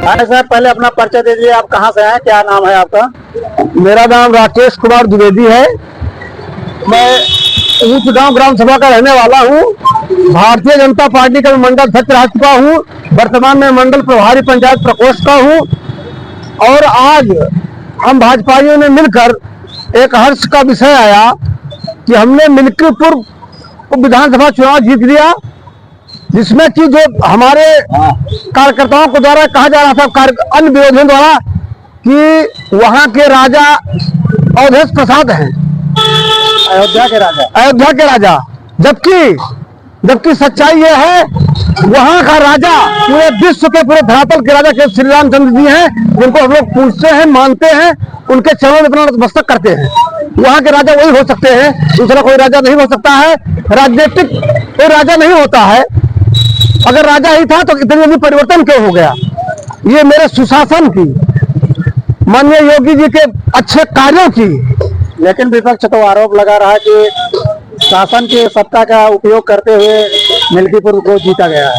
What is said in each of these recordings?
हाँ सर, पहले अपना परिचय दीजिए। आप कहाँ से हैं, क्या नाम है आपका? मेरा नाम राकेश कुमार द्विवेदी है। मैं ऊंचगांव ग्राम सभा का रहने वाला हूं। भारतीय जनता पार्टी का मंडल अध्यक्ष रह चुका हूं। वर्तमान में मंडल प्रभारी पंचायत प्रकोष्ठ का हूं। और आज हम भाजपाइयों ने मिलकर एक हर्ष का विषय आया कि हमने मिल्कीपुर विधानसभा चुनाव जीत लिया, जिसमें कि जो हमारे कार्यकर्ताओं को द्वारा कहा जा रहा था, अन्य विरोधियों द्वारा, कि वहां के राजा अवधेश प्रसाद हैं, अयोध्या के राजा। जबकि सच्चाई यह है, वहां का राजा पूरे विश्व के, पूरे धरातल के राजा के श्री रामचंद्र जी हैं, जिनको हम लोग पूजते हैं, मानते हैं, उनके चरणों में अपना नतमस्तक करते हैं। वहां के राजा वही हो सकते हैं, दूसरा कोई राजा नहीं हो सकता है। राजनीतिक कोई राजा नहीं होता है। अगर राजा ही था तो इतनी जल्दी परिवर्तन क्यों हो गया? ये मेरे सुशासन की, माननीय योगी जी के अच्छे कार्यों की। लेकिन विपक्ष तो आरोप लगा रहा है कि शासन की सत्ता का उपयोग करते हुए मिल्कीपुर को जीता गया है।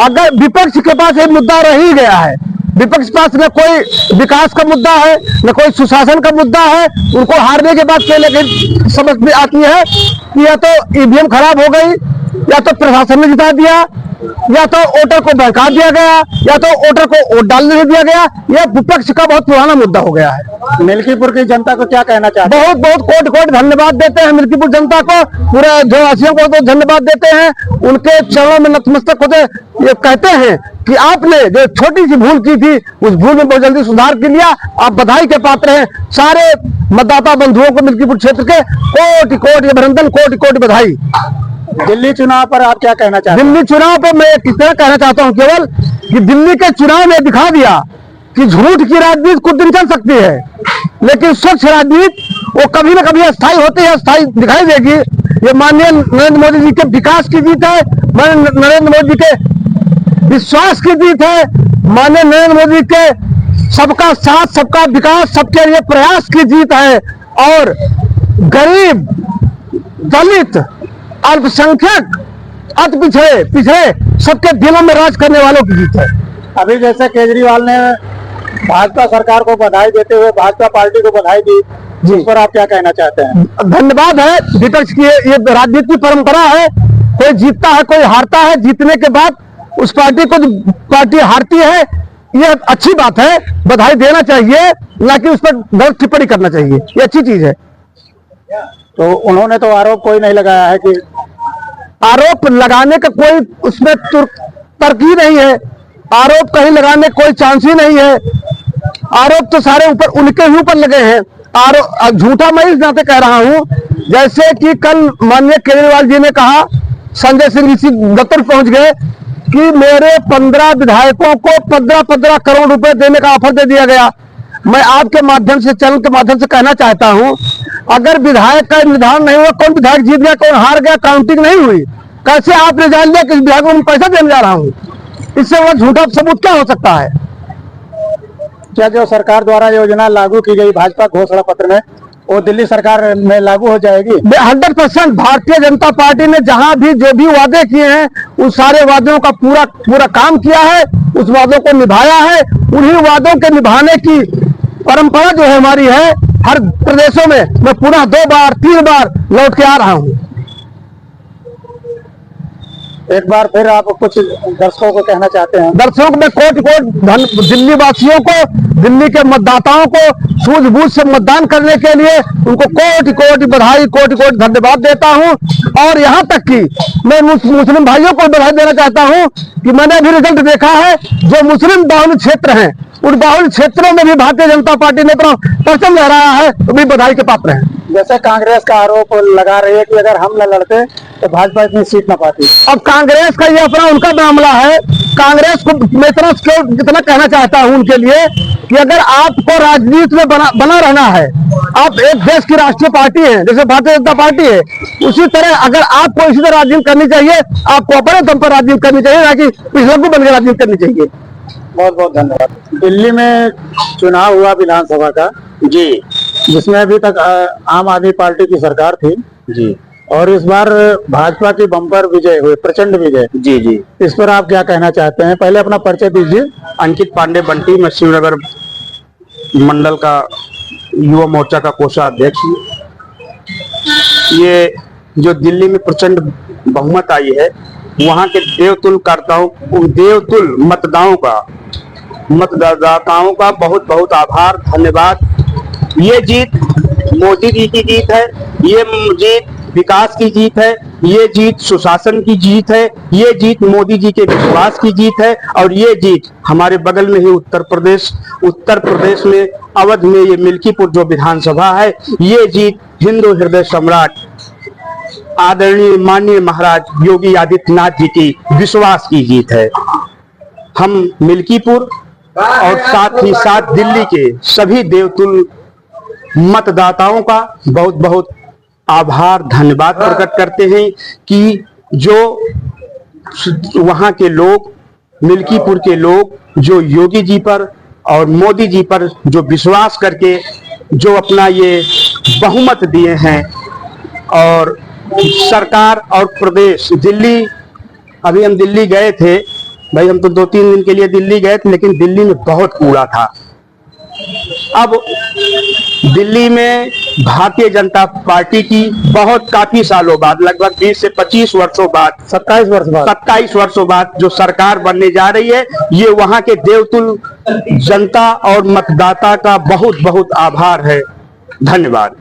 अगर विपक्ष के पास एक मुद्दा रह ही गया है, विपक्ष के पास न कोई विकास का मुद्दा है, न कोई सुशासन का मुद्दा है। उनको हारने के बाद लेकिन समझ में आती है कि या तो ईवीएम खराब हो गई, या तो प्रशासन ने जिता दिया, या तो वोटर को बहका दिया गया, या तो वोटर को वोट डालने नहीं दिया गया। यह विपक्ष का बहुत पुराना मुद्दा हो गया है। मिल्कीपुर की जनता को क्या कहना चाहते हैं? बहुत बहुत कोटि कोटि धन्यवाद देते हैं मिल्कीपुर जनता को, पूरे अयोध्यावासियों को तो धन्यवाद देते हैं। उनके चरणों में नतमस्तक होते ये कहते हैं कि आपने जो छोटी सी भूल की थी, उस भूल में बहुत जल्दी सुधार कर लिया। आप बधाई के पात्र हैं। सारे मतदाता बंधुओं को मिल्कीपुर क्षेत्र के कोटि कोटि अभिनंदन, कोटि कोटि बधाई। दिल्ली चुनाव पर आप क्या कहना चाहते हैं? दिल्ली चुनाव पर मैं कितना कहना चाहता हूं, केवल कि दिल्ली के चुनाव में दिखा दिया कि झूठ की राजनीति कुछ दिन चल सकती है, लेकिन स्वच्छ राजनीति वो कभी न कभी अस्थायी होती है, अस्थायी दिखाई देगी। ये माननीय नरेंद्र मोदी जी के विकास की जीत है, माननीय नरेंद्र मोदी जी के विश्वास की जीत है, माननीय नरेंद्र मोदी के सबका साथ, सबका विकास, सबके लिए प्रयास की जीत है। और गरीब, दलित, अल्पसंख्यक, अति पिछड़े सबके दिलों में राज करने वालों की जीत है। अभी जैसे केजरीवाल ने भाजपा सरकार को बधाई देते हुए भाजपा पार्टी को बधाई दी, जिस पर आप क्या कहना चाहते हैं? धन्यवाद है विपक्ष की। ये राजनीति की परंपरा है, कोई जीतता है, कोई हारता है। जीतने के बाद उस पार्टी को पार्टी हारती है, ये अच्छी बात है, बधाई देना चाहिए, ना कि उस पर गलत टिप्पणी करना चाहिए। ये अच्छी चीज है। तो उन्होंने तो आरोप कोई नहीं लगाया है कि आरोप लगाने का कोई उसमें तर्क ही नहीं है। आरोप कहीं लगाने कोई चांस ही नहीं है। आरोप तो सारे ऊपर उनके ही ऊपर लगे हैं। आरोप झूठा मैं इस नाते कह रहा हूं, जैसे कि कल माननीय केजरीवाल जी ने कहा, संजय सिंह इसी दफ्तर पहुंच गए कि मेरे 15 विधायकों को 15 करोड़ रुपए देने का ऑफर दे दिया गया। मैं आपके माध्यम से, चैनल के माध्यम से कहना चाहता हूं, अगर विधायक का निर्धारण नहीं हुआ, कौन विधायक जीत गया, कौन हार गया, काउंटिंग नहीं हुई, कैसे आपने जान लिया कि विधायक को मैं पैसा देने जा रहा हूं? इससे वो झूठा सबूत क्या हो सकता है? क्या जो सरकार द्वारा योजना लागू की गई भाजपा घोषणा पत्र में, वो दिल्ली सरकार में लागू हो जाएगी? 100% भारतीय जनता पार्टी ने जहां भी जो भी वादे किए हैं, उस सारे वादों का पूरा काम किया है, उस वादों को निभाया है। उन्हीं वादों के निभाने की परंपरा जो है हमारी है, हर प्रदेशों में मैं पुनः 2 बार 3 बार लौट के आ रहा हूं। एक बार फिर आप कुछ दर्शकों को कहना चाहते हैं? दर्शकों को मैं कोटि दिल्ली वासियों को, दिल्ली के मतदाताओं को सूझबूझ से मतदान करने के लिए उनको कोटि कोटि बधाई, कोटि कोटि धन्यवाद देता हूं। और यहां तक कि मैं मुस्लिम भाइयों को बधाई देना चाहता हूं कि मैंने भी रिजल्ट देखा है, जो मुस्लिम बाहुल क्षेत्र हैं, उन बाहुल क्षेत्रों में भी भारतीय जनता पार्टी ने अपना परचम लहराया है, तो भी बधाई के पात्र हैं। जैसे कांग्रेस का आरोप लगा रही है कि अगर हम न लड़ते तो भाजपा इतनी सीट न पाती। अब कांग्रेस का ये अपना उनका मामला है। कांग्रेस को मैं इतना कहना चाहता हूं उनके लिए कि अगर आपको राजनीति में बना रहना है, आप एक देश की राष्ट्रीय पार्टी है, जैसे भारतीय जनता पार्टी है, उसी तरह अगर आपको इसी तरह राजनीति करनी चाहिए, आपको अपने दम पर राजनीति करनी चाहिए, ना कि पिछले बन के राजनीति करनी चाहिए। बहुत बहुत धन्यवाद। दिल्ली में चुनाव हुआ विधानसभा का जी, जिसमें अभी तक आम आदमी पार्टी की सरकार थी जी, और इस बार भाजपा की बम्पर विजय हुई, प्रचंड विजय जी। इस पर आप क्या कहना चाहते हैं? पहले अपना परिचय दीजिए। अंकित पांडे बंटी, मैं शिवनगर मंडल का युवा मोर्चा का कोषाध्यक्ष हूँ। ये जो दिल्ली में प्रचंड बहुमत आई है, वहां के देवतुल मतदाताओं का बहुत बहुत आभार, धन्यवाद। ये जीत मोदी जी की जीत है, ये जीत विकास की जीत है, ये जीत सुशासन की जीत है, ये जीत मोदी जी के विश्वास की जीत है, और ये जीत हमारे बगल में ही उत्तर प्रदेश में अवध में ये मिल्कीपुर जो विधानसभा है, ये जीत हिंदू हृदय सम्राट आदरणीय माननीय महाराज योगी आदित्यनाथ जी की विश्वास की जीत है। हम मिल्कीपुर और साथ ही साथ दिल्ली के सभी देवतुल मतदाताओं का बहुत बहुत आभार, धन्यवाद प्रकट करते हैं कि जो वहां के लोग, मिल्कीपुर के लोग जो योगी जी पर और मोदी जी पर जो विश्वास करके जो अपना ये बहुमत दिए हैं, और सरकार और प्रदेश दिल्ली, अभी हम दिल्ली गए थे भाई, हम तो 2-3 दिन के लिए दिल्ली गए थे, लेकिन दिल्ली में बहुत कूड़ा था। अब दिल्ली में भारतीय जनता पार्टी की काफी सालों बाद, लगभग 20 से 25 वर्षों बाद, 27 वर्षों बाद जो सरकार बनने जा रही है, ये वहां के देवतुल जनता और मतदाता का बहुत बहुत आभार है। धन्यवाद।